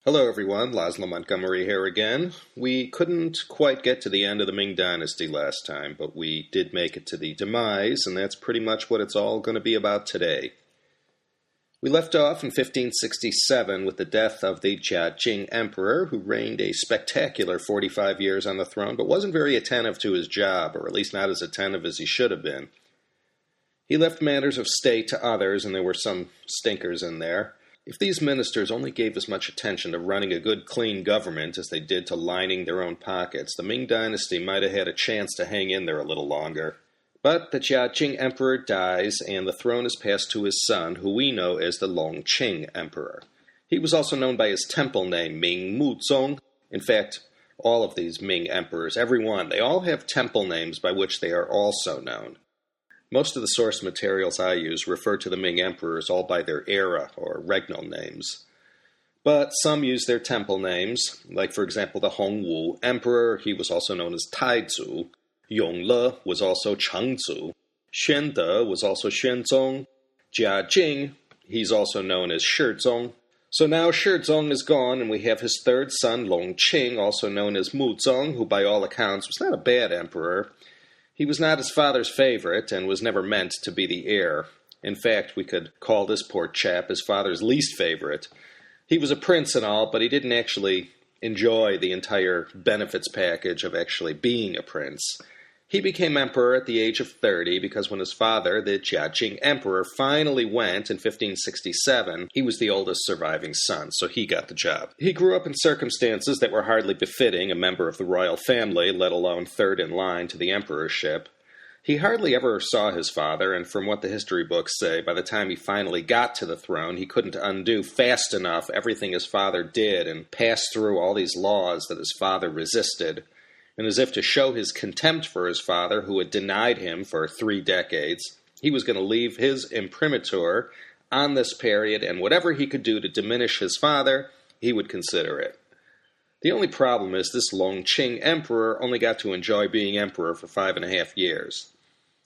Hello everyone, Laszlo Montgomery here again. We couldn't quite get to the end of the Ming Dynasty last time, but we did make it to the demise, and that's pretty much what it's all going to be about today. We left off in 1567 with the death of the Jiajing Emperor, who reigned a spectacular 45 years on the throne, but wasn't very attentive to his job, or at least not as attentive as he should have been. He left matters of state to others, and there were some stinkers in there. If these ministers only gave as much attention to running a good, clean government as they did to lining their own pockets, the Ming Dynasty might have had a chance to hang in there a little longer. But the Jiajing Emperor dies, and the throne is passed to his son, who we know as the Longqing Emperor. He was also known by his temple name, Ming Muzong. In fact, all of these Ming emperors, every one, they all have temple names by which they are also known. Most of the source materials I use refer to the Ming emperors all by their era or regnal names. But some use their temple names, like for example the Hongwu Emperor, he was also known as Taizu. Yongle was also Chengzu. Xuande was also Xuanzong. Jiajing, he's also known as Shizong. So now Shizong is gone, and we have his third son, Longqing, also known as Muzong, who by all accounts was not a bad emperor. He was not his father's favorite and was never meant to be the heir. In fact, we could call this poor chap his father's least favorite. He was a prince and all, but he didn't actually enjoy the entire benefits package of actually being a prince. He became emperor at the age of 30 because when his father, the Jiajing Emperor, finally went in 1567, he was the oldest surviving son, so he got the job. He grew up in circumstances that were hardly befitting a member of the royal family, let alone third in line to the emperorship. He hardly ever saw his father, and from what the history books say, by the time he finally got to the throne, he couldn't undo fast enough everything his father did and pass through all these laws that his father resisted. And as if to show his contempt for his father, who had denied him for 3 decades, he was going to leave his imprimatur on this period, and whatever he could do to diminish his father, he would consider it. The only problem is this Longqing Emperor only got to enjoy being emperor for 5.5 years.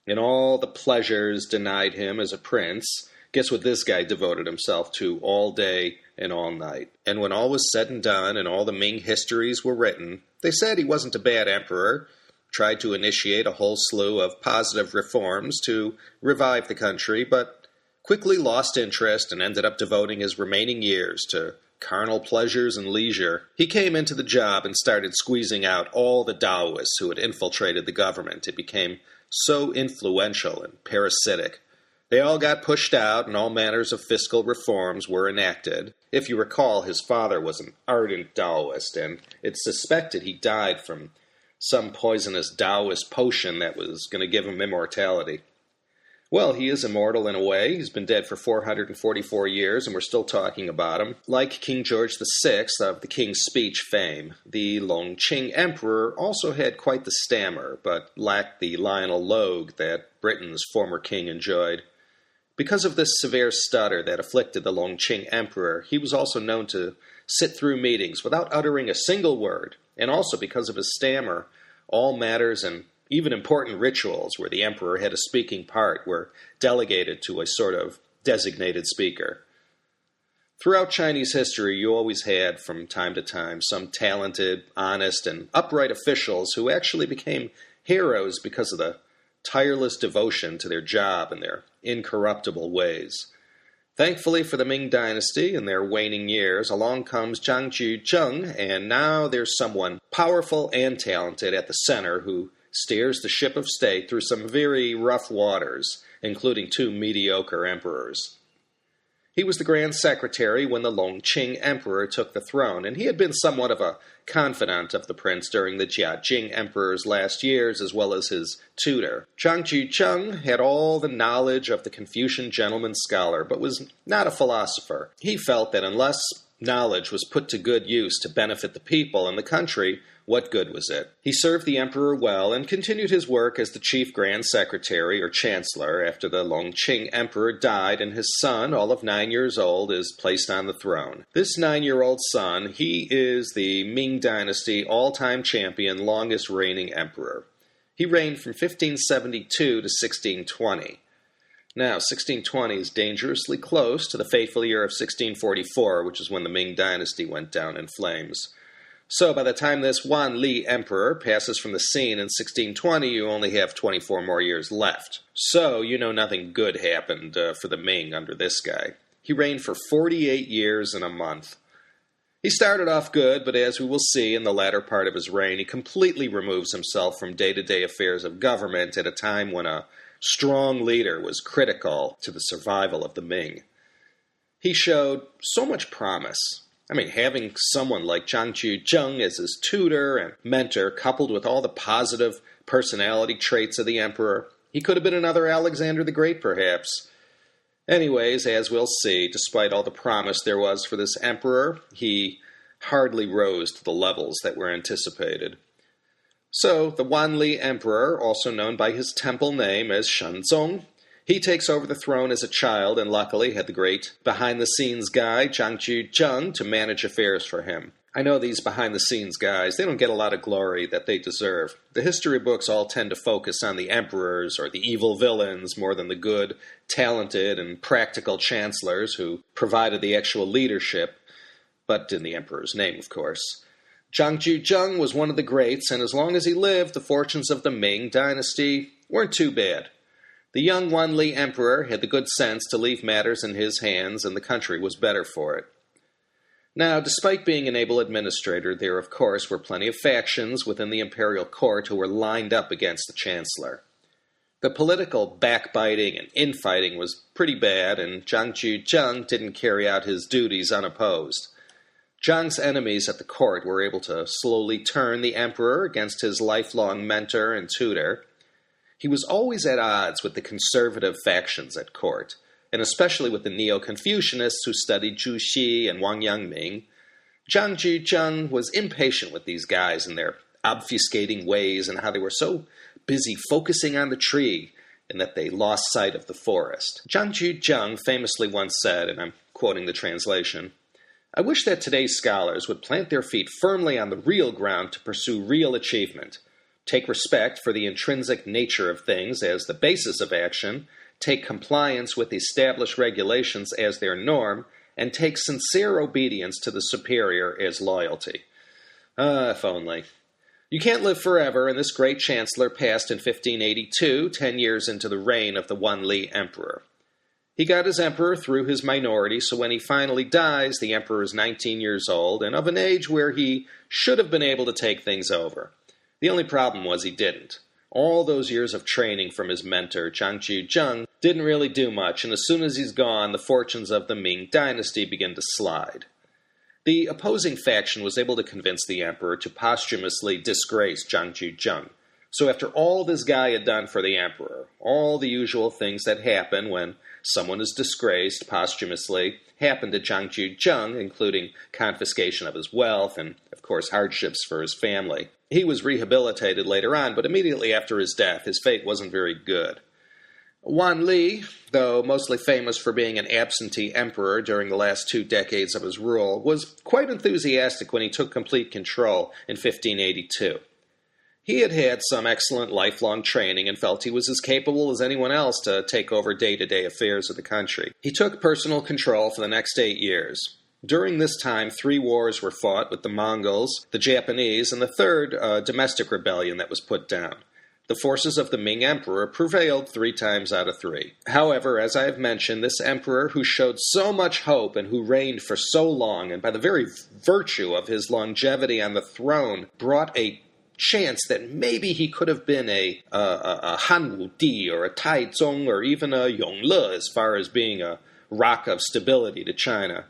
And all the pleasures denied him as a prince, guess what this guy devoted himself to all day and all night. And when all was said and done and all the Ming histories were written, they said he wasn't a bad emperor, tried to initiate a whole slew of positive reforms to revive the country, but quickly lost interest and ended up devoting his remaining years to carnal pleasures and leisure. He came into the job and started squeezing out all the Taoists who had infiltrated the government. It became so influential and parasitic. They all got pushed out, and all manners of fiscal reforms were enacted. If you recall, his father was an ardent Taoist, and it's suspected he died from some poisonous Taoist potion that was going to give him immortality. Well, he is immortal in a way. He's been dead for 444 years, and we're still talking about him. Like King George VI of the King's Speech fame, the Longqing Emperor also had quite the stammer, but lacked the Lionel Logue that Britain's former king enjoyed. Because of this severe stutter that afflicted the Longqing Emperor, he was also known to sit through meetings without uttering a single word, and also because of his stammer, all matters and even important rituals where the emperor had a speaking part were delegated to a sort of designated speaker. Throughout Chinese history, you always had, from time to time, some talented, honest, and upright officials who actually became heroes because of the tireless devotion to their job and their incorruptible ways. Thankfully for the Ming Dynasty in their waning years, along comes Zhang Juzheng, and now there's someone powerful and talented at the center who steers the ship of state through some very rough waters, including 2 mediocre emperors. He was the Grand Secretary when the Longqing Emperor took the throne, and he had been somewhat of a confidant of the prince during the Jiajing Emperor's last years, as well as his tutor. Zhang Juzheng had all the knowledge of the Confucian gentleman scholar, but was not a philosopher. He felt that unless knowledge was put to good use to benefit the people and the country, what good was it? He served the emperor well and continued his work as the chief grand secretary or chancellor after the Longqing Emperor died and his son, all of 9 years old, is placed on the throne. This 9-year-old son, he is the Ming Dynasty all-time champion, longest reigning emperor. He reigned from 1572 to 1620. Now, 1620 is dangerously close to the fateful year of 1644, which is when the Ming Dynasty went down in flames. So by the time this Wanli Emperor passes from the scene in 1620, you only have 24 more years left. So you know nothing good happened for the Ming under this guy. He reigned for 48 years and a month. He started off good, but as we will see in the latter part of his reign, he completely removes himself from day-to-day affairs of government at a time when a strong leader was critical to the survival of the Ming. He showed so much promise. Having someone like Zhang Juzheng as his tutor and mentor, coupled with all the positive personality traits of the emperor, he could have been another Alexander the Great, perhaps. Anyways, as we'll see, despite all the promise there was for this emperor, he hardly rose to the levels that were anticipated. So, the Wanli Emperor, also known by his temple name as Shenzong, he takes over the throne as a child and luckily had the great behind-the-scenes guy, Zhang Juzheng, to manage affairs for him. I know these behind-the-scenes guys, they don't get a lot of glory that they deserve. The history books all tend to focus on the emperors or the evil villains more than the good, talented, and practical chancellors who provided the actual leadership, but in the emperor's name, of course. Zhang Juzheng was one of the greats, and as long as he lived, the fortunes of the Ming Dynasty weren't too bad. The young Wanli Emperor had the good sense to leave matters in his hands, and the country was better for it. Now, despite being an able administrator, there, of course, were plenty of factions within the imperial court who were lined up against the chancellor. The political backbiting and infighting was pretty bad, and Zhang Juzheng didn't carry out his duties unopposed. Zhang's enemies at the court were able to slowly turn the emperor against his lifelong mentor and tutor. He was always at odds with the conservative factions at court, and especially with the Neo-Confucianists who studied Juxi and Wang Yangming. Zhang Juzheng was impatient with these guys and their obfuscating ways and how they were so busy focusing on the tree and that they lost sight of the forest. Zhang Juzheng famously once said, and I'm quoting the translation, "I wish that today's scholars would plant their feet firmly on the real ground to pursue real achievement. Take respect for the intrinsic nature of things as the basis of action, take compliance with established regulations as their norm, and take sincere obedience to the superior as loyalty." If only. You can't live forever, and this great chancellor passed in 1582, 10 years into the reign of the Wanli Emperor. He got his emperor through his minority, so when he finally dies, the emperor is 19 years old, and of an age where he should have been able to take things over. The only problem was he didn't. All those years of training from his mentor, Zhang Juzheng, didn't really do much, and as soon as he's gone, the fortunes of the Ming Dynasty begin to slide. The opposing faction was able to convince the emperor to posthumously disgrace Zhang Juzheng. So after all this guy had done for the emperor, all the usual things that happen when someone is disgraced posthumously happened to Zhang Juzheng, including confiscation of his wealth and, of course, hardships for his family. He was rehabilitated later on, but immediately after his death, his fate wasn't very good. Wanli, though mostly famous for being an absentee emperor during the last 2 decades of his rule, was quite enthusiastic when he took complete control in 1582. He had had some excellent lifelong training and felt he was as capable as anyone else to take over day-to-day affairs of the country. He took personal control for the next 8 years. During this time, 3 wars were fought with the Mongols, the Japanese, and the third, a domestic rebellion that was put down. The forces of the Ming Emperor prevailed 3 times out of 3. However, as I have mentioned, this emperor who showed so much hope and who reigned for so long, and by the very virtue of his longevity on the throne, brought a chance that maybe he could have been a Han Di or a Taichang or even a Yongle as far as being a rock of stability to China.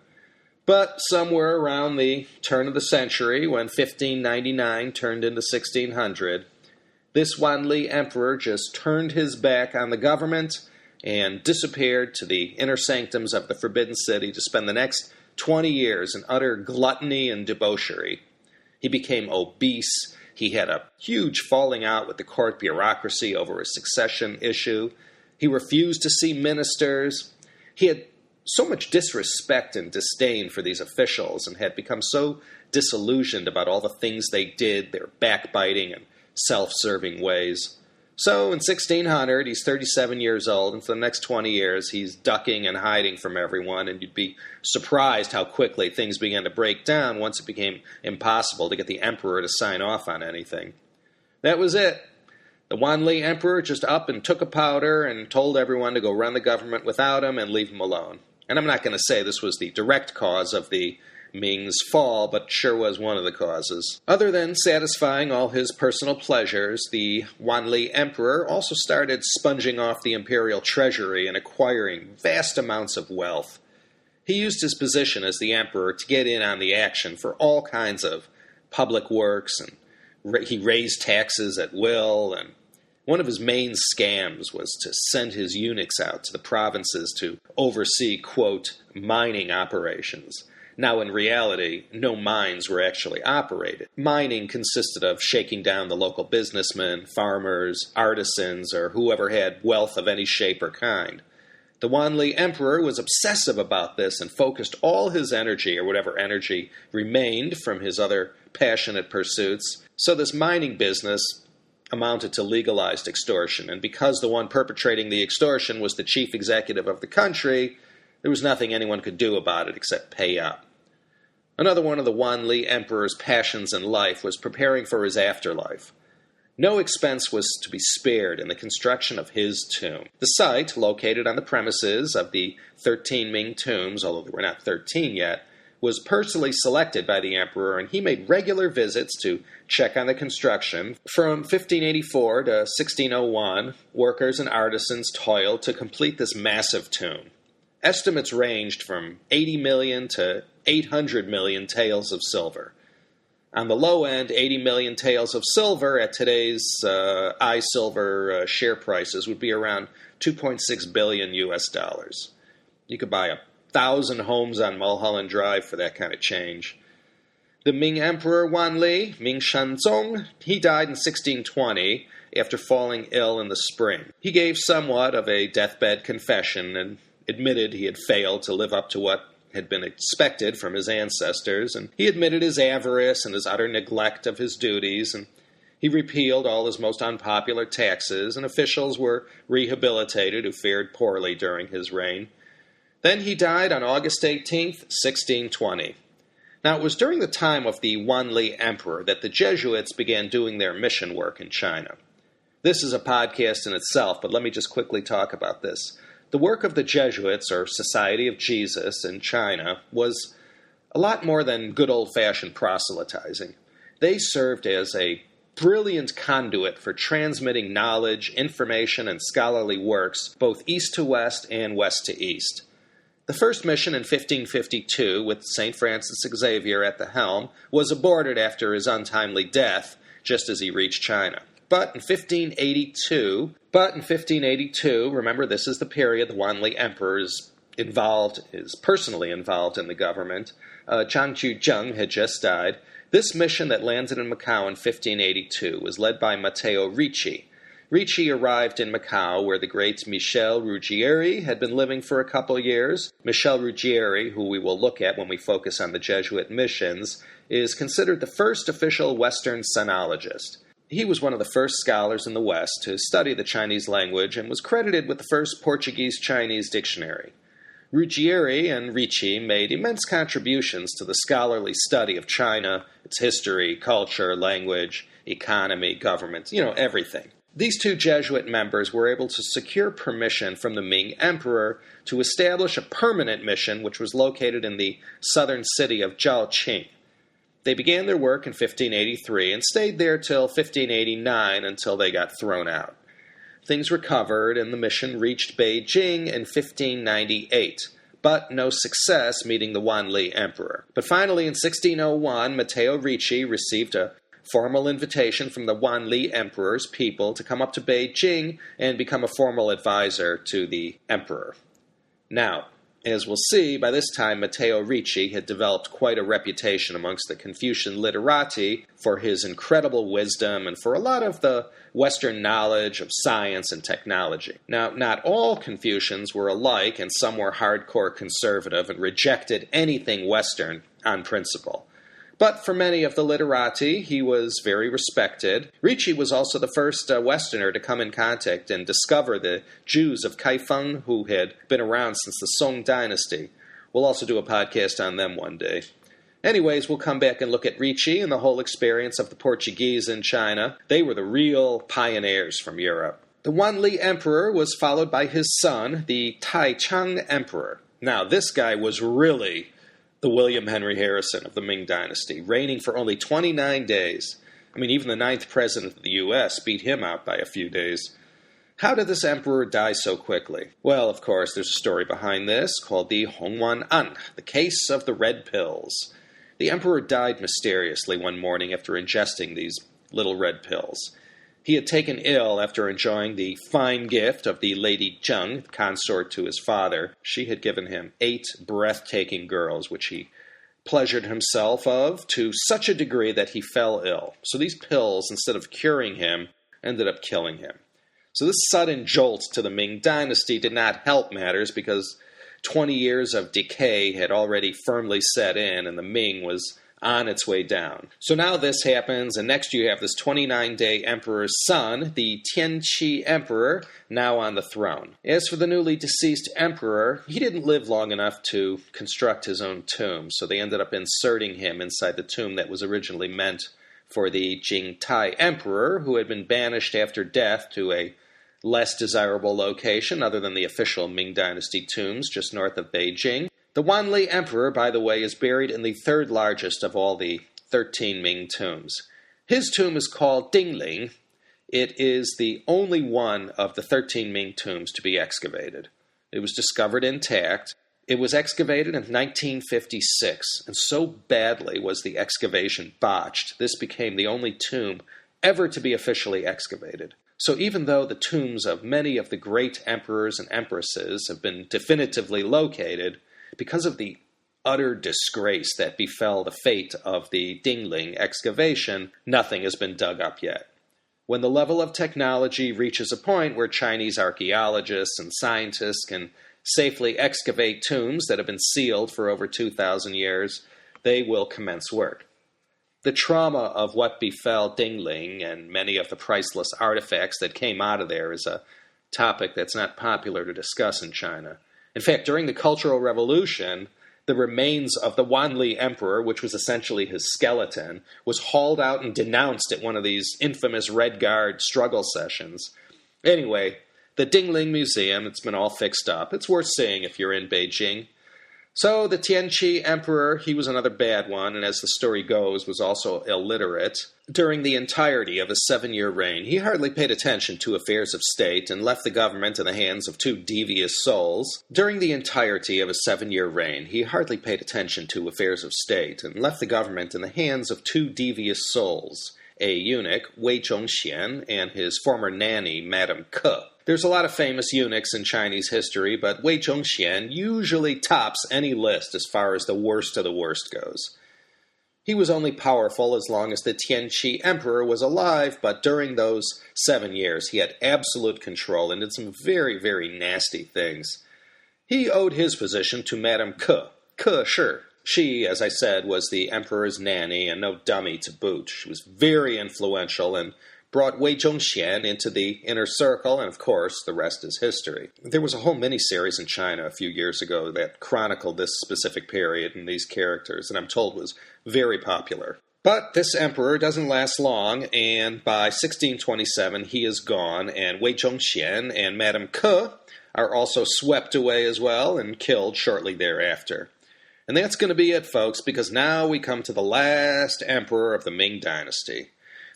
But somewhere around the turn of the century, when 1599 turned into 1600, this Wanli Emperor just turned his back on the government and disappeared to the inner sanctums of the Forbidden City to spend the next 20 years in utter gluttony and debauchery. He became obese. He had a huge falling out with the court bureaucracy over a succession issue. He refused to see ministers. He had so much disrespect and disdain for these officials and had become so disillusioned about all the things they did, their backbiting and self-serving ways. So in 1600, he's 37 years old, and for the next 20 years, he's ducking and hiding from everyone, and you'd be surprised how quickly things began to break down once it became impossible to get the emperor to sign off on anything. That was it. The Wanli Emperor just up and took a powder and told everyone to go run the government without him and leave him alone. And I'm not going to say this was the direct cause of the Ming's fall, but sure was one of the causes. Other than satisfying all his personal pleasures, the Wanli Emperor also started sponging off the imperial treasury and acquiring vast amounts of wealth. He used his position as the emperor to get in on the action for all kinds of public works, and he raised taxes at will, and one of his main scams was to send his eunuchs out to the provinces to oversee, quote, mining operations. Now, in reality, no mines were actually operated. Mining consisted of shaking down the local businessmen, farmers, artisans, or whoever had wealth of any shape or kind. The Wanli Emperor was obsessive about this and focused all his energy, or whatever energy remained from his other passionate pursuits. So this mining business amounted to legalized extortion, and because the one perpetrating the extortion was the chief executive of the country, there was nothing anyone could do about it except pay up. Another one of the Wanli Emperor's passions in life was preparing for his afterlife. No expense was to be spared in the construction of his tomb. The site, located on the premises of the 13 Ming tombs, although there were not 13 yet, was personally selected by the emperor, and he made regular visits to check on the construction. From 1584 to 1601, workers and artisans toiled to complete this massive tomb. Estimates ranged from 80 million to 800 million taels of silver. On the low end, 80 million taels of silver at today's silver share prices would be around 2.6 billion US dollars. You could buy 1,000 homes on Mulholland Drive for that kind of change. The Ming Emperor Wanli, Ming Shanzong, he died in 1620 after falling ill in the spring. He gave somewhat of a deathbed confession and admitted he had failed to live up to what had been expected from his ancestors, and he admitted his avarice and his utter neglect of his duties, and he repealed all his most unpopular taxes, and officials were rehabilitated who fared poorly during his reign. Then he died on August 18th, 1620. Now, it was during the time of the Wanli Emperor that the Jesuits began doing their mission work in China. This is a podcast in itself, but let me just quickly talk about this. The work of the Jesuits, or Society of Jesus, in China was a lot more than good old-fashioned proselytizing. They served as a brilliant conduit for transmitting knowledge, information, and scholarly works, both east to west and west to east. The first mission in 1552, with St. Francis Xavier at the helm, was aborted after his untimely death, just as he reached China. But in 1582, remember this is the period the Wanli Emperor is personally involved in the government. Zhang Juzheng had just died. This mission that landed in Macau in 1582 was led by Matteo Ricci. Ricci arrived in Macau, where the great Michel Ruggieri had been living for a couple years. Michel Ruggieri, who we will look at when we focus on the Jesuit missions, is considered the first official Western sinologist. He was one of the first scholars in the West to study the Chinese language and was credited with the first Portuguese-Chinese dictionary. Ruggieri and Ricci made immense contributions to the scholarly study of China, its history, culture, language, economy, government, everything. These two Jesuit members were able to secure permission from the Ming Emperor to establish a permanent mission which was located in the southern city of Jiajing. They began their work in 1583 and stayed there till 1589 until they got thrown out. Things recovered and the mission reached Beijing in 1598, but no success meeting the Wanli Emperor. But finally in 1601, Matteo Ricci received a formal invitation from the Wanli Emperor's people to come up to Beijing and become a formal advisor to the emperor. Now, as we'll see, by this time Matteo Ricci had developed quite a reputation amongst the Confucian literati for his incredible wisdom and for a lot of the Western knowledge of science and technology. Now, not all Confucians were alike, and some were hardcore conservative and rejected anything Western on principle. But for many of the literati, he was very respected. Ricci was also the first Westerner to come in contact and discover the Jews of Kaifeng, who had been around since the Song Dynasty. We'll also do a podcast on them one day. Anyways, we'll come back and look at Ricci and the whole experience of the Portuguese in China. They were the real pioneers from Europe. The Wanli Emperor was followed by his son, the Taichang Emperor. Now, this guy was really the William Henry Harrison of the Ming Dynasty, reigning for only 29 days. I mean, even the 9th president of the U.S. beat him out by a few days. How did this emperor die so quickly? Well, of course, there's a story behind this called the Hongwan An, the case of the red pills. The emperor died mysteriously one morning after ingesting these little red pills. He had taken ill after enjoying the fine gift of the Lady Zheng, consort to his father. She had given him 8 breathtaking girls, which he pleasured himself of to such a degree that he fell ill. So these pills, instead of curing him, ended up killing him. So this sudden jolt to the Ming Dynasty did not help matters because 20 years of decay had already firmly set in and the Ming was on its way down. So now this happens, and next you have this 29-day emperor's son, the Tianqi Emperor, now on the throne. As for the newly deceased emperor, he didn't live long enough to construct his own tomb, so they ended up inserting him inside the tomb that was originally meant for the Jing Emperor, who had been banished after death to a less desirable location other than the official Ming Dynasty tombs just north of Beijing. The Wanli Emperor, by the way, is buried in the 3rd largest of all the 13 Ming tombs. His tomb is called Dingling. It is the only one of the 13 Ming tombs to be excavated. It was discovered intact. It was excavated in 1956, and so badly was the excavation botched, this became the only tomb ever to be officially excavated. So even though the tombs of many of the great emperors and empresses have been definitively located, because of the utter disgrace that befell the fate of the Dingling excavation, nothing has been dug up yet. When the level of technology reaches a point where Chinese archaeologists and scientists can safely excavate tombs that have been sealed for over 2,000 years, they will commence work. The trauma of what befell Dingling and many of the priceless artifacts that came out of there is a topic that's not popular to discuss in China. In fact, during the Cultural Revolution, the remains of the Wanli Emperor, which was essentially his skeleton, was hauled out and denounced at one of these infamous Red Guard struggle sessions. Anyway, the Dingling Museum, it's been all fixed up. It's worth seeing if you're in Beijing. So the Tianqi Emperor, he was another bad one, and as the story goes, was also illiterate. During the entirety of his 7-year reign, he hardly paid attention to affairs of state and left the government in the hands of 2 devious souls. During the entirety of his 7-year reign, he hardly paid attention to affairs of state and left the government in the hands of 2 devious souls, a eunuch, Wei Zhongxian, and his former nanny, Madame Ke. There's a lot of famous eunuchs in Chinese history, but Wei Zhongxian usually tops any list as far as the worst of the worst goes. He was only powerful as long as the Tianqi Emperor was alive, but during those 7 years he had absolute control and did some very, very nasty things. He owed his position to Madame Ke, Ke Shi. She, as I said, was the emperor's nanny and no dummy to boot. She was very influential and brought Wei Zhongxian into the inner circle, and of course, the rest is history. There was a whole miniseries in China a few years ago that chronicled this specific period and these characters, and I'm told was very popular. But this emperor doesn't last long, and by 1627 he is gone, and Wei Zhongxian and Madame Ke are also swept away as well and killed shortly thereafter. And that's going to be it, folks, because now we come to the last emperor of the Ming Dynasty,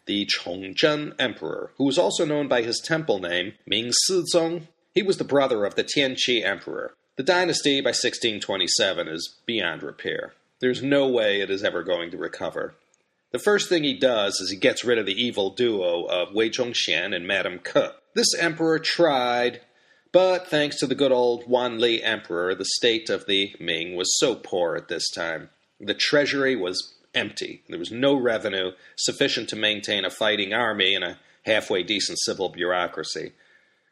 the Chongzhen Emperor, who was also known by his temple name, Ming Sizong. He was the brother of the Tianqi Emperor. The dynasty, by 1627, is beyond repair. There's no way it is ever going to recover. The first thing he does is he gets rid of the evil duo of Wei Zhongxian and Madame Ke. This emperor tried, but thanks to the good old Wanli Emperor, the state of the Ming was so poor at this time. The treasury was empty. There was no revenue sufficient to maintain a fighting army and a halfway decent civil bureaucracy.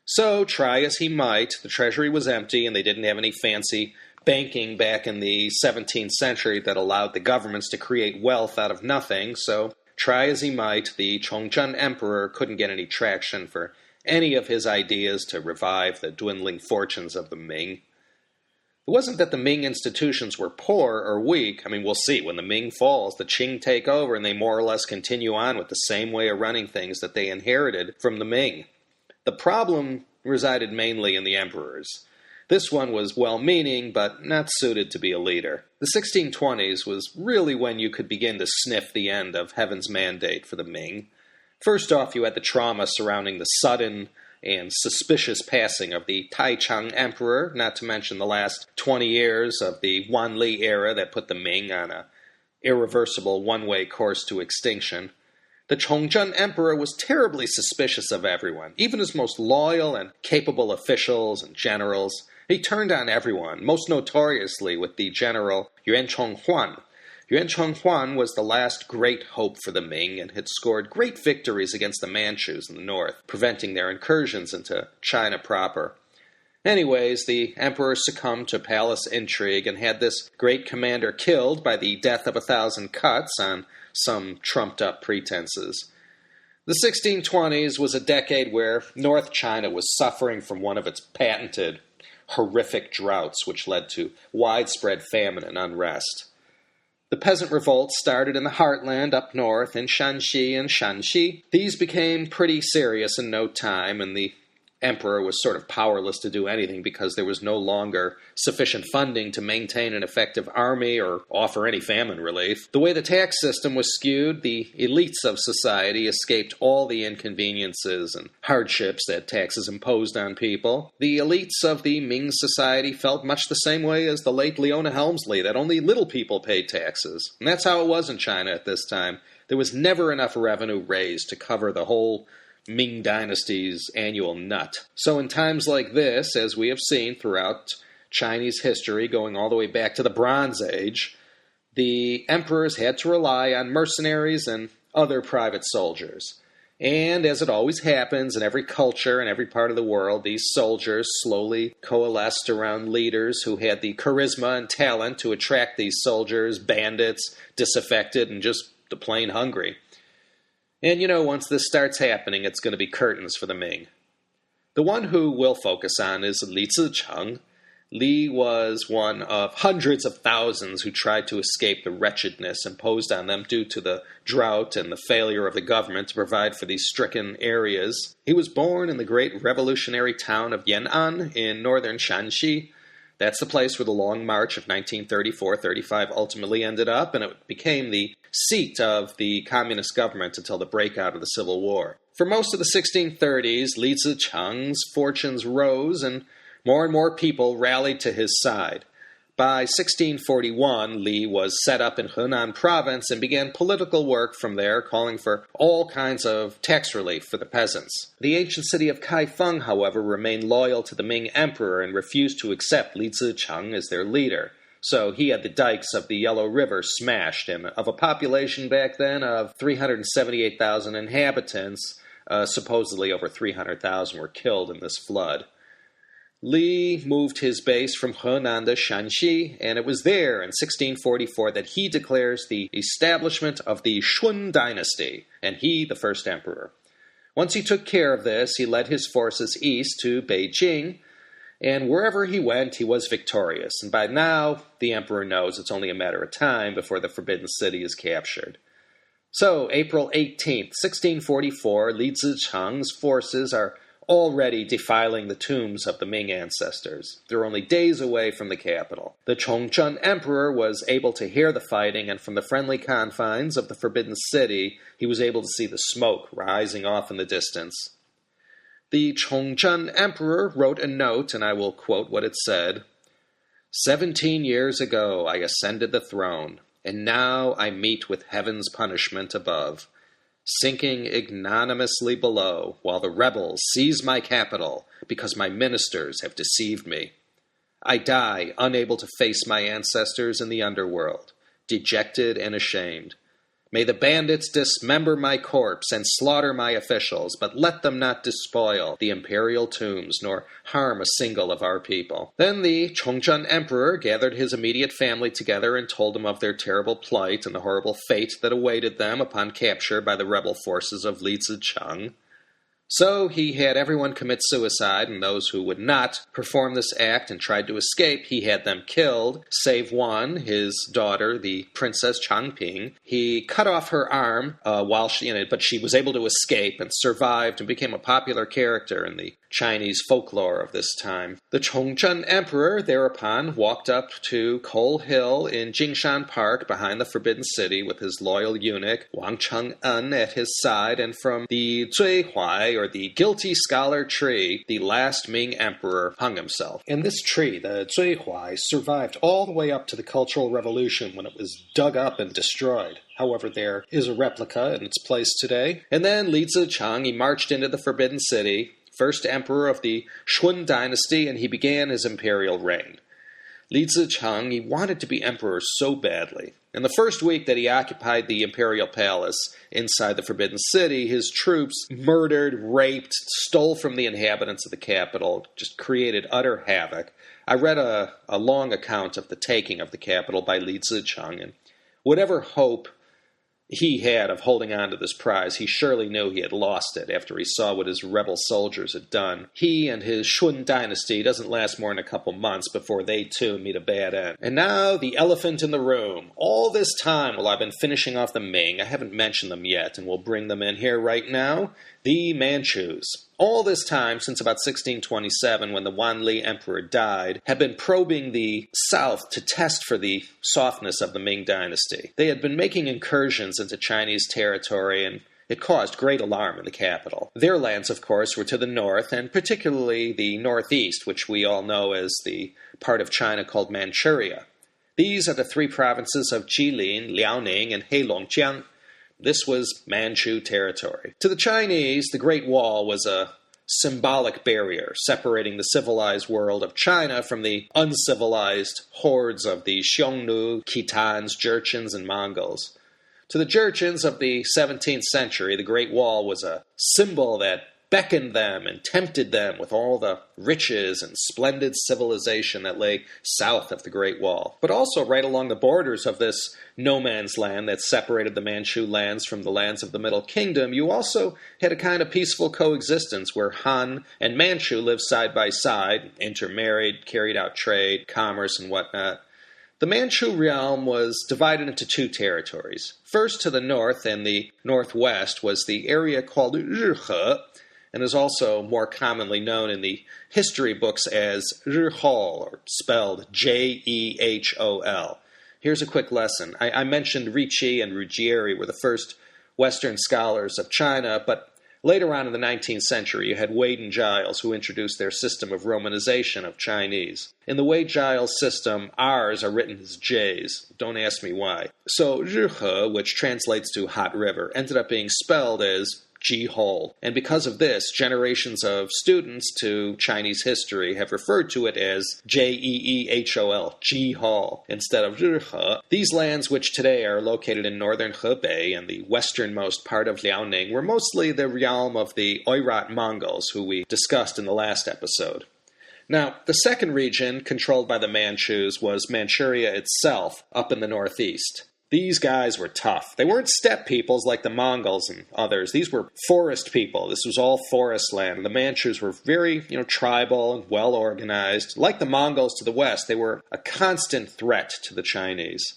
So, try as he might, the treasury was empty and they didn't have any fancy banking back in the 17th century that allowed the governments to create wealth out of nothing, so try as he might, the Chongzhen Emperor couldn't get any traction for any of his ideas to revive the dwindling fortunes of the Ming. It wasn't that the Ming institutions were poor or weak. I mean, we'll see. When the Ming falls, the Qing take over and they more or less continue on with the same way of running things that they inherited from the Ming. The problem resided mainly in the emperors. This one was well-meaning, but not suited to be a leader. The 1620s was really when you could begin to sniff the end of heaven's mandate for the Ming. First off, you had the trauma surrounding the sudden and suspicious passing of the Taichang Emperor, not to mention the last 20 years of the Wanli era that put the Ming on an irreversible one-way course to extinction. The Chongzhen Emperor was terribly suspicious of everyone, even his most loyal and capable officials and generals. He turned on everyone, most notoriously with the general Yuan Chonghuan. Yuan Chonghuan was the last great hope for the Ming and had scored great victories against the Manchus in the north, preventing their incursions into China proper. Anyways, the emperor succumbed to palace intrigue and had this great commander killed by the death of 1,000 cuts on some trumped-up pretenses. The 1620s was a decade where North China was suffering from one of its patented horrific droughts, which led to widespread famine and unrest. The peasant revolts started in the heartland up north in Shanxi and Shanxi. These became pretty serious in no time, and the emperor was sort of powerless to do anything because there was no longer sufficient funding to maintain an effective army or offer any famine relief. The way the tax system was skewed, the elites of society escaped all the inconveniences and hardships that taxes imposed on people. The elites of the Ming society felt much the same way as the late Leona Helmsley, that only little people paid taxes. And that's how it was in China at this time. There was never enough revenue raised to cover the whole Ming Dynasty's annual nut. So in times like this, as we have seen throughout Chinese history, going all the way back to the Bronze Age, the emperors had to rely on mercenaries and other private soldiers. And as it always happens in every culture and every part of the world, these soldiers slowly coalesced around leaders who had the charisma and talent to attract these soldiers, bandits, disaffected, and just the plain hungry. And once this starts happening, it's going to be curtains for the Ming. The one who we'll focus on is Li Zicheng. Li was one of hundreds of thousands who tried to escape the wretchedness imposed on them due to the drought and the failure of the government to provide for these stricken areas. He was born in the great revolutionary town of Yan'an in northern Shanxi. That's the place where the Long March of 1934-35 ultimately ended up, and it became the seat of the communist government until the breakout of the Civil War. For most of the 1630s, Li Zicheng's fortunes rose, and more people rallied to his side. By 1641, Li was set up in Henan province and began political work from there, calling for all kinds of tax relief for the peasants. The ancient city of Kaifeng, however, remained loyal to the Ming emperor and refused to accept Li Zicheng as their leader. So he had the dikes of the Yellow River smashed, and of a population back then of 378,000 inhabitants, supposedly over 300,000 were killed in this flood. Li moved his base from Henan to Shanxi, and it was there in 1644 that he declares the establishment of the Jin Dynasty, and he the first emperor. Once he took care of this, he led his forces east to Beijing, and wherever he went, he was victorious. And by now, the emperor knows it's only a matter of time before the Forbidden City is captured. So, April 18th, 1644, Li Zicheng's forces are already defiling the tombs of the Ming ancestors. They're only days away from the capital. The Chongzhen Emperor was able to hear the fighting, and from the friendly confines of the Forbidden City, he was able to see the smoke rising off in the distance. The Chongzhen Emperor wrote a note, and I will quote what it said. 17 years ago I ascended the throne, and now I meet with heaven's punishment above, sinking ignominiously below, while the rebels seize my capital because my ministers have deceived me. I die unable to face my ancestors in the underworld, dejected and ashamed. May the bandits dismember my corpse and slaughter my officials, but let them not despoil the imperial tombs, nor harm a single of our people. Then the Chongzhen Emperor gathered his immediate family together and told them of their terrible plight and the horrible fate that awaited them upon capture by the rebel forces of Li Zicheng. So he had everyone commit suicide, and those who would not perform this act and tried to escape, he had them killed, save one, his daughter, the Princess Changping. He cut off her arm but she was able to escape and survived and became a popular character in the Chinese folklore of this time. The Chongzhen Emperor thereupon walked up to Coal Hill in Jingshan Park behind the Forbidden City with his loyal eunuch Wang Cheng'en at his side, and from the Zuihuai, or the Guilty Scholar Tree, the last Ming Emperor hung himself. And this tree, the Zuihuai, survived all the way up to the Cultural Revolution when it was dug up and destroyed. However, there is a replica in its place today. And then Li Zicheng, he marched into the Forbidden City, first emperor of the Jin Dynasty, and he began his imperial reign. Li Zicheng, he wanted to be emperor so badly. In the first week that he occupied the imperial palace inside the Forbidden City, his troops murdered, raped, stole from the inhabitants of the capital, just created utter havoc. I read a long account of the taking of the capital by Li Zicheng, and whatever hope he had of holding on to this prize, he surely knew he had lost it after he saw what his rebel soldiers had done. He and his Jin Dynasty doesn't last more than a couple months before they too meet a bad end. And now the elephant in the room. All this time while I've been finishing off the Ming, I haven't mentioned them yet, and we'll bring them in here right now. The Manchus. All this time, since about 1627, when the Wanli Emperor died, had been probing the south to test for the softness of the Ming Dynasty. They had been making incursions into Chinese territory, and it caused great alarm in the capital. Their lands, of course, were to the north, and particularly the northeast, which we all know as the part of China called Manchuria. These are the three provinces of Jilin, Liaoning, and Heilongjiang. This was Manchu territory. To the Chinese, the Great Wall was a symbolic barrier separating the civilized world of China from the uncivilized hordes of the Xiongnu, Khitans, Jurchens, and Mongols. To the Jurchens of the 17th century, the Great Wall was a symbol that beckoned them and tempted them with all the riches and splendid civilization that lay south of the Great Wall. But also right along the borders of this no-man's land that separated the Manchu lands from the lands of the Middle Kingdom, you also had a kind of peaceful coexistence where Han and Manchu lived side by side, intermarried, carried out trade, commerce, and whatnot. The Manchu realm was divided into two territories. First, to the north and the northwest was the area called Zhihe, and is also more commonly known in the history books as Zhihol, or spelled Jehol. Here's a quick lesson. I mentioned Ricci and Ruggieri were the first Western scholars of China, but later on in the 19th century, you had Wade and Giles who introduced their system of romanization of Chinese. In the Wade-Giles system, R's are written as J's. Don't ask me why. So Zhihe, which translates to hot river, ended up being spelled as Jihol. And because of this, generations of students to Chinese history have referred to it as Jeehol, Jihol, instead of Zhihe. These lands, which today are located in northern Hebei and the westernmost part of Liaoning, were mostly the realm of the Oirat Mongols, who we discussed in the last episode. Now, the second region, controlled by the Manchus, was Manchuria itself, up in the northeast. These guys were tough. They weren't steppe peoples like the Mongols and others. These were forest people. This was all forest land. The Manchus were very, tribal and well-organized. Like the Mongols to the west, they were a constant threat to the Chinese.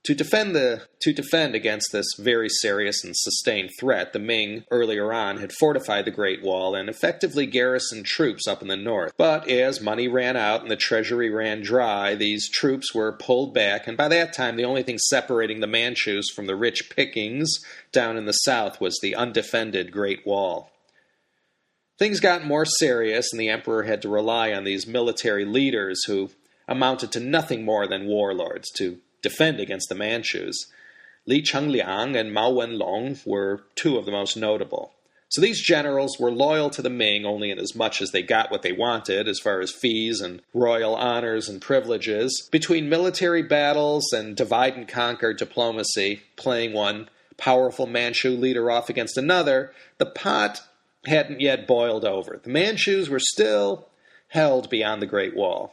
To defend against this very serious and sustained threat, the Ming, earlier on, had fortified the Great Wall and effectively garrisoned troops up in the north. But as money ran out and the treasury ran dry, these troops were pulled back, and by that time the only thing separating the Manchus from the rich pickings down in the south was the undefended Great Wall. Things got more serious, and the emperor had to rely on these military leaders who amounted to nothing more than warlords to defend against the Manchus. Li Chengliang and Mao Wenlong were two of the most notable. So these generals were loyal to the Ming only in as much as they got what they wanted as far as fees and royal honors and privileges. Between military battles and divide and conquer diplomacy, playing one powerful Manchu leader off against another, the pot hadn't yet boiled over. The Manchus were still held beyond the Great Wall.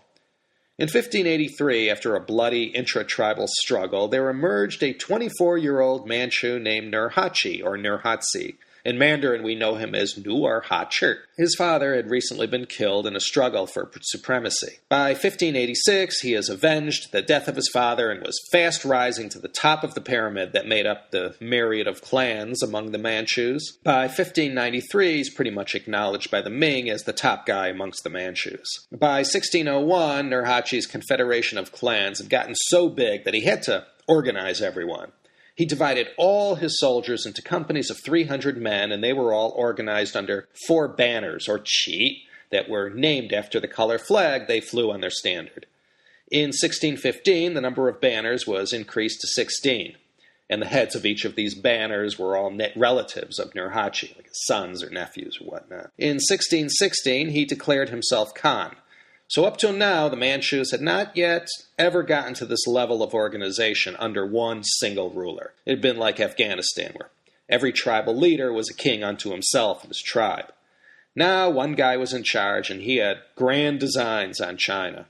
In 1583, after a bloody intra-tribal struggle, there emerged a 24-year-old Manchu named Nurhaci, or Nurhaci. In Mandarin, we know him as Nurhaci. His father had recently been killed in a struggle for supremacy. By 1586, he has avenged the death of his father and was fast rising to the top of the pyramid that made up the myriad of clans among the Manchus. By 1593, he's pretty much acknowledged by the Ming as the top guy amongst the Manchus. By 1601, Nurhaci's confederation of clans had gotten so big that he had to organize everyone. He divided all his soldiers into companies of 300 men, and they were all organized under 4 banners, or qi, that were named after the color flag they flew on their standard. In 1615, the number of banners was increased to 16, and the heads of each of these banners were all relatives of Nurhaci, like his sons or nephews or whatnot. In 1616, he declared himself Khan. So up till now, the Manchus had not yet ever gotten to this level of organization under one single ruler. It had been like Afghanistan, where every tribal leader was a king unto himself and his tribe. Now, one guy was in charge, and he had grand designs on China.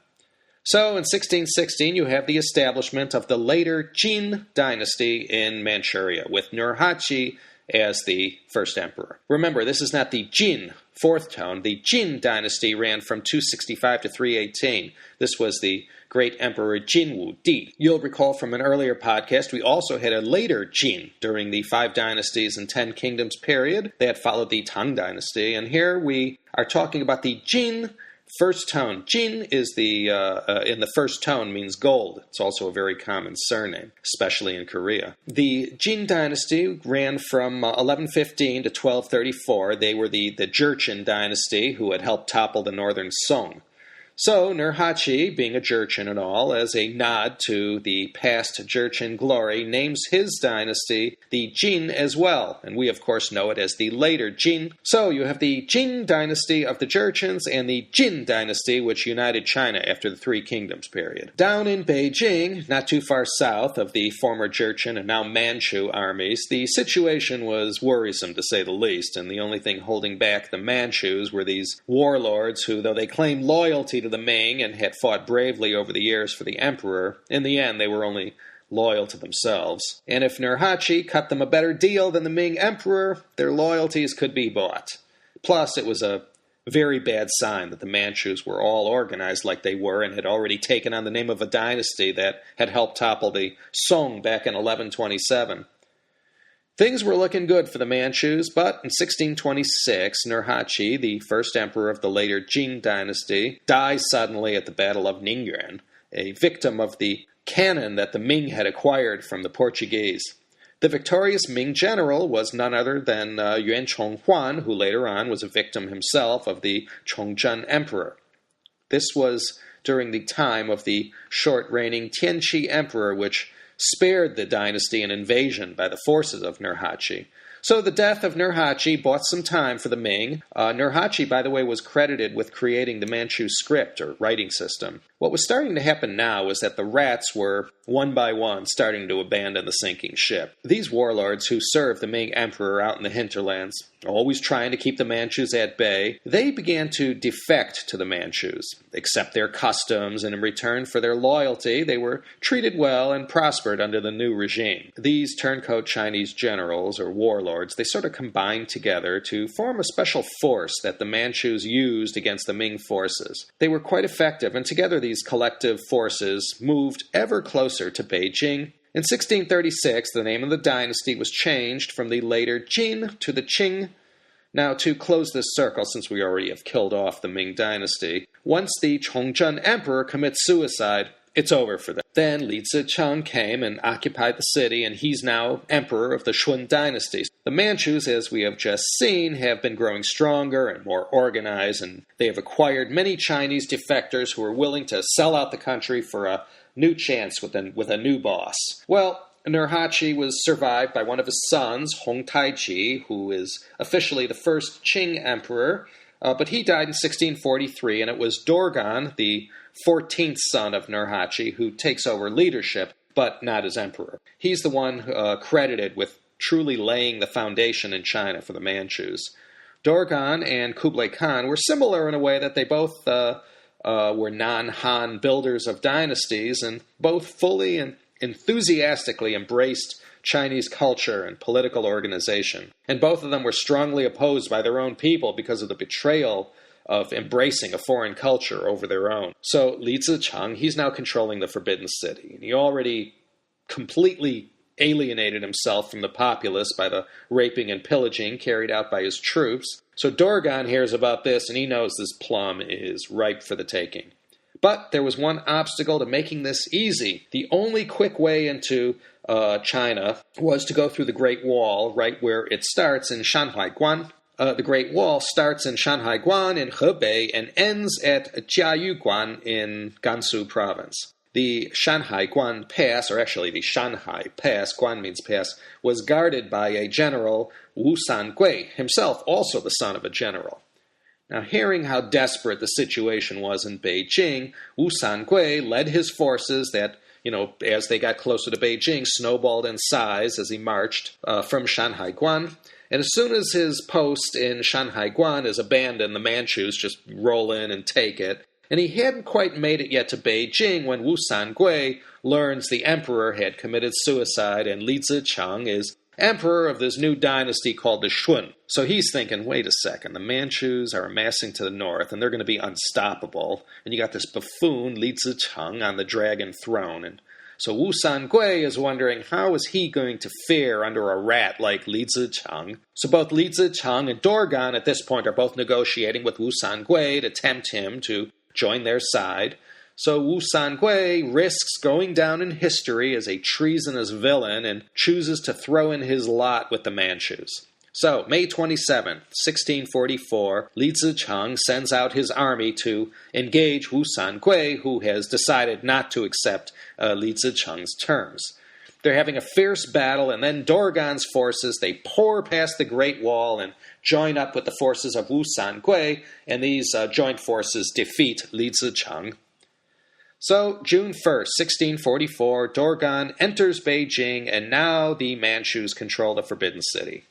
So, in 1616, you have the establishment of the later Jin Dynasty in Manchuria, with Nurhaci as the first emperor. Remember, this is not the Jin, fourth tone. The Jin Dynasty ran from 265 to 318. This was the great emperor Jin Wudi. You'll recall from an earlier podcast, we also had a later Jin during the 5 dynasties and 10 kingdoms period that followed the Tang Dynasty. And here we are talking about the Jin first tone. Jin is in the first tone means gold. It's also a very common surname, especially in Korea. The Jin Dynasty ran from 1115 to 1234. They were the Jurchen Dynasty who had helped topple the northern Song. So Nurhaci, being a Jurchen and all, as a nod to the past Jurchen glory, names his dynasty the Jin as well, and we of course know it as the later Jin. So you have the Jin Dynasty of the Jurchens and the Jin Dynasty, which united China after the 3 Kingdoms period. Down in Beijing, not too far south of the former Jurchen and now Manchu armies, the situation was worrisome to say the least, and the only thing holding back the Manchus were these warlords who, though they claimed loyalty to the Ming and had fought bravely over the years for the emperor, in the end they were only loyal to themselves. And if Nurhaci cut them a better deal than the Ming emperor, their loyalties could be bought. Plus, it was a very bad sign that the Manchus were all organized like they were and had already taken on the name of a dynasty that had helped topple the Song back in 1127. Things were looking good for the Manchus, but in 1626, Nurhaci, the first emperor of the later Jin Dynasty, dies suddenly at the Battle of Ningyuan, a victim of the cannon that the Ming had acquired from the Portuguese. The victorious Ming general was none other than Yuan Chonghuan, who later on was a victim himself of the Chongzhen Emperor. This was during the time of the short-reigning Tianqi Emperor, which spared the dynasty an invasion by the forces of Nurhaci. So the death of Nurhaci bought some time for the Ming. Nurhaci, by the way, was credited with creating the Manchu script, or writing system. What was starting to happen now was that the rats were, one by one, starting to abandon the sinking ship. These warlords who served the Ming emperor out in the hinterlands, always trying to keep the Manchus at bay, they began to defect to the Manchus, accept their customs, and in return for their loyalty, they were treated well and prospered under the new regime. These turncoat Chinese generals, or warlords, they sort of combined together to form a special force that the Manchus used against the Ming forces. They were quite effective, and together these collective forces moved ever closer to Beijing. In 1636, the name of the dynasty was changed from the later Jin to the Qing. Now, to close this circle, since we already have killed off the Ming Dynasty, once the Chongzhen Emperor commits suicide, it's over for them. Then Li Zicheng came and occupied the city, and he's now emperor of the Shun Dynasty. The Manchus, as we have just seen, have been growing stronger and more organized, and they have acquired many Chinese defectors who are willing to sell out the country for a new chance with a new boss. Well, Nurhaci was survived by one of his sons, Hong Taichi, who is officially the first Qing emperor, but he died in 1643, and it was Dorgan, the 14th son of Nurhaci, who takes over leadership, but not as emperor. He's the one credited with truly laying the foundation in China for the Manchus. Dorgan and Kublai Khan were similar in a way that they both were non-Han builders of dynasties, and both fully and enthusiastically embraced Chinese culture and political organization. And both of them were strongly opposed by their own people because of the betrayal of embracing a foreign culture over their own. So Li Zicheng, he's now controlling the Forbidden City, and he already completely alienated himself from the populace by the raping and pillaging carried out by his troops. So Dorgan hears about this, and he knows this plum is ripe for the taking. But there was one obstacle to making this easy. The only quick way into China was to go through the Great Wall, right where it starts in Shanhaiguan. The Great Wall starts in Shanhaiguan in Hebei and ends at Jiayuguan in Gansu province. The Shanhaiguan Pass, or actually the Shanhai Pass, Guan means pass, was guarded by a general, Wu Sangui, himself also the son of a general. Now, hearing how desperate the situation was in Beijing, Wu Sangui led his forces that, as they got closer to Beijing, snowballed in size as he marched from Shanhaiguan. And as soon as his post in Shanhaiguan is abandoned, the Manchus just roll in and take it. And he hadn't quite made it yet to Beijing when Wu Sangui learns the emperor had committed suicide and Li Zicheng is emperor of this new dynasty called the Shun. So he's thinking, wait a second, the Manchus are amassing to the north and they're going to be unstoppable. And you got this buffoon, Li Zicheng, on the dragon throne. And so Wu Sangui is wondering, how is he going to fare under a rat like Li Zicheng? So both Li Zicheng and Dorgan at this point are both negotiating with Wu Sangui to tempt him to join their side. So Wu Sangui risks going down in history as a treasonous villain and chooses to throw in his lot with the Manchus. So, May 27, 1644, Li Zicheng sends out his army to engage Wu Sangui, who has decided not to accept Li Zicheng's terms. They're having a fierce battle, and then Dorgan's forces, they pour past the Great Wall and join up with the forces of Wu Sangui, and these joint forces defeat Li Zicheng. So, June 1st, 1644, Dorgan enters Beijing, and now the Manchus control the Forbidden City.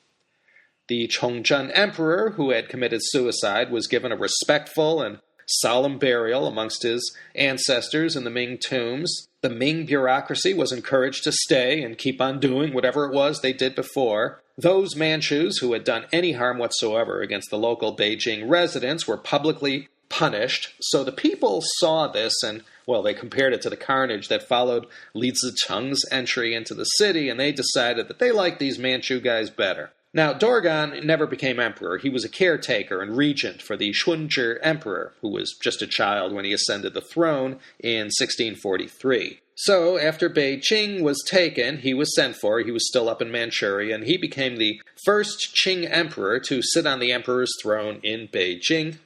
The Chongzhen Emperor, who had committed suicide, was given a respectful and solemn burial amongst his ancestors in the Ming tombs. The Ming bureaucracy was encouraged to stay and keep on doing whatever it was they did before. Those Manchus who had done any harm whatsoever against the local Beijing residents were publicly punished. So the people saw this and, well, they compared it to the carnage that followed Li Zicheng's entry into the city, and they decided that they liked these Manchu guys better. Now, Dorgan never became emperor. He was a caretaker and regent for the Chongzhen Emperor, who was just a child when he ascended the throne in 1643. So, after Beijing was taken, he was sent for. He was still up in Manchuria, and he became the first Qing emperor to sit on the emperor's throne in Beijing.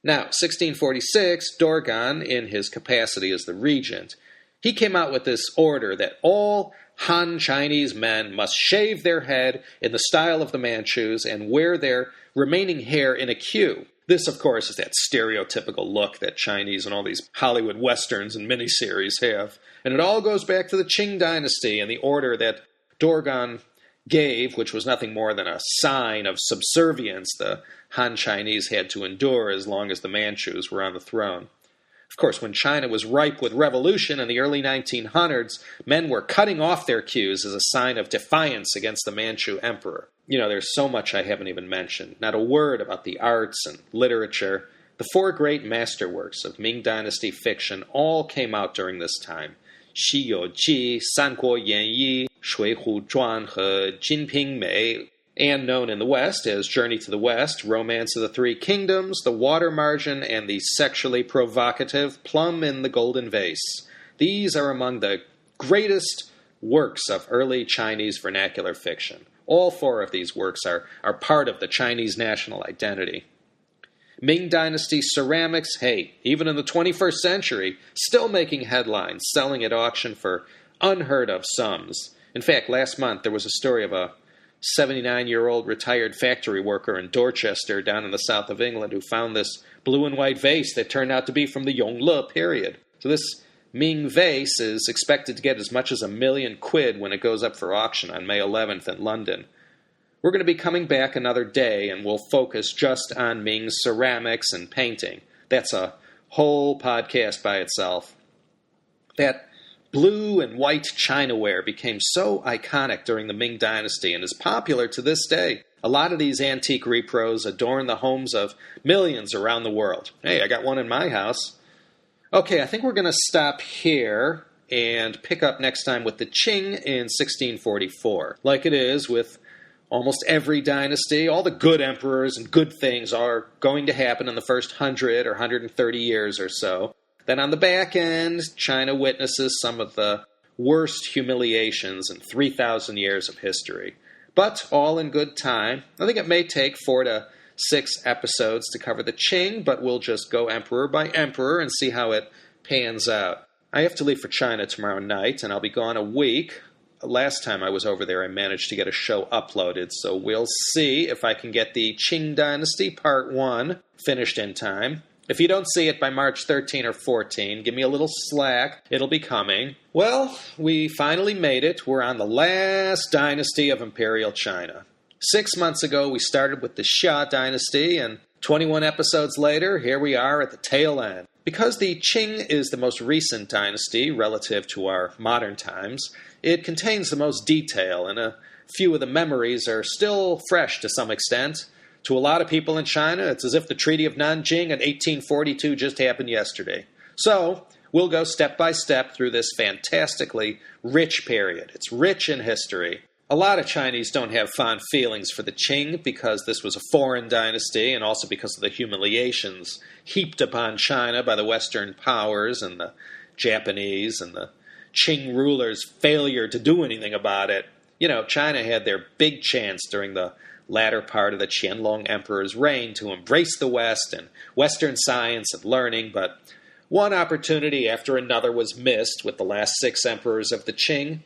Now, 1646, Dorgan, in his capacity as the regent, he came out with this order that all Han Chinese men must shave their head in the style of the Manchus and wear their remaining hair in a queue. This, of course, is that stereotypical look that Chinese and all these Hollywood westerns and miniseries have. And it all goes back to the Qing Dynasty and the order that Dorgan gave, which was nothing more than a sign of subservience the Han Chinese had to endure as long as the Manchus were on the throne. Of course, when China was ripe with revolution in the early 1900s, men were cutting off their queues as a sign of defiance against the Manchu emperor. There's so much I haven't even mentioned. Not a word about the arts and literature. The four great masterworks of Ming Dynasty fiction all came out during this time. 西游记, 三国演义, 水浒传 和 金瓶梅, and known in the West as Journey to the West, Romance of the Three Kingdoms, The Water Margin, and the sexually provocative Plum in the Golden Vase. These are among the greatest works of early Chinese vernacular fiction. All four of these works are part of the Chinese national identity. Ming Dynasty ceramics, hey, even in the 21st century, still making headlines, selling at auction for unheard of sums. In fact, last month there was a story of a 79-year-old retired factory worker in Dorchester down in the south of England who found this blue and white vase that turned out to be from the Yongle period. So this Ming vase is expected to get as much as £1 million when it goes up for auction on May 11th in London. We're going to be coming back another day, and we'll focus just on Ming's ceramics and painting. That's a whole podcast by itself. That blue and white chinaware became so iconic during the Ming Dynasty and is popular to this day. A lot of these antique repros adorn the homes of millions around the world. Hey, I got one in my house. Okay, I think we're going to stop here and pick up next time with the Qing in 1644. Like it is with almost every dynasty, all the good emperors and good things are going to happen in the first 100 or 130 years or so. Then on the back end, China witnesses some of the worst humiliations in 3,000 years of history. But all in good time. I think it may take 4 to 6 episodes to cover the Qing, but we'll just go emperor by emperor and see how it pans out. I have to leave for China tomorrow night, and I'll be gone a week. Last time I was over there, I managed to get a show uploaded, so we'll see if I can get the Qing Dynasty Part 1 finished in time. If you don't see it by March 13 or 14, give me a little slack. It'll be coming. Well, we finally made it. We're on the last dynasty of Imperial China. 6 months ago, we started with the Xia Dynasty, and 21 episodes later, here we are at the tail end. Because the Qing is the most recent dynasty relative to our modern times, it contains the most detail, and a few of the memories are still fresh to some extent. To a lot of people in China, it's as if the Treaty of Nanjing in 1842 just happened yesterday. So, we'll go step by step through this fantastically rich period. It's rich in history. A lot of Chinese don't have fond feelings for the Qing because this was a foreign dynasty and also because of the humiliations heaped upon China by the Western powers and the Japanese and the Qing rulers' failure to do anything about it. You know, China had their big chance during the latter part of the Qianlong Emperor's reign to embrace the West and Western science and learning, but one opportunity after another was missed with the last 6 emperors of the Qing,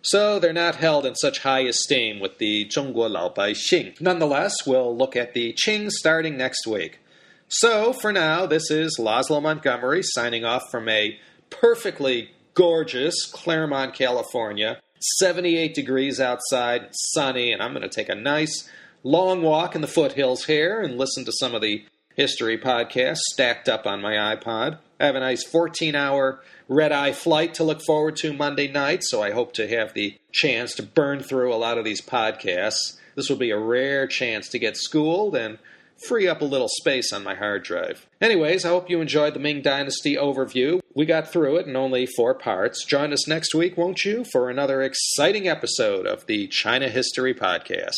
so they're not held in such high esteem with the Zhongguo Laobaixing. Nonetheless, we'll look at the Qing starting next week. So, for now, this is Laszlo Montgomery signing off from a perfectly gorgeous Claremont, California. 78 degrees outside, sunny, and I'm going to take a nice long walk in the foothills here and listen to some of the history podcasts stacked up on my iPod. I have a nice 14-hour red-eye flight to look forward to Monday night, so I hope to have the chance to burn through a lot of these podcasts. This will be a rare chance to get schooled and free up a little space on my hard drive. Anyways, I hope you enjoyed the Ming Dynasty overview. We got through it in only 4 parts. Join us next week, won't you, for another exciting episode of the China History Podcast.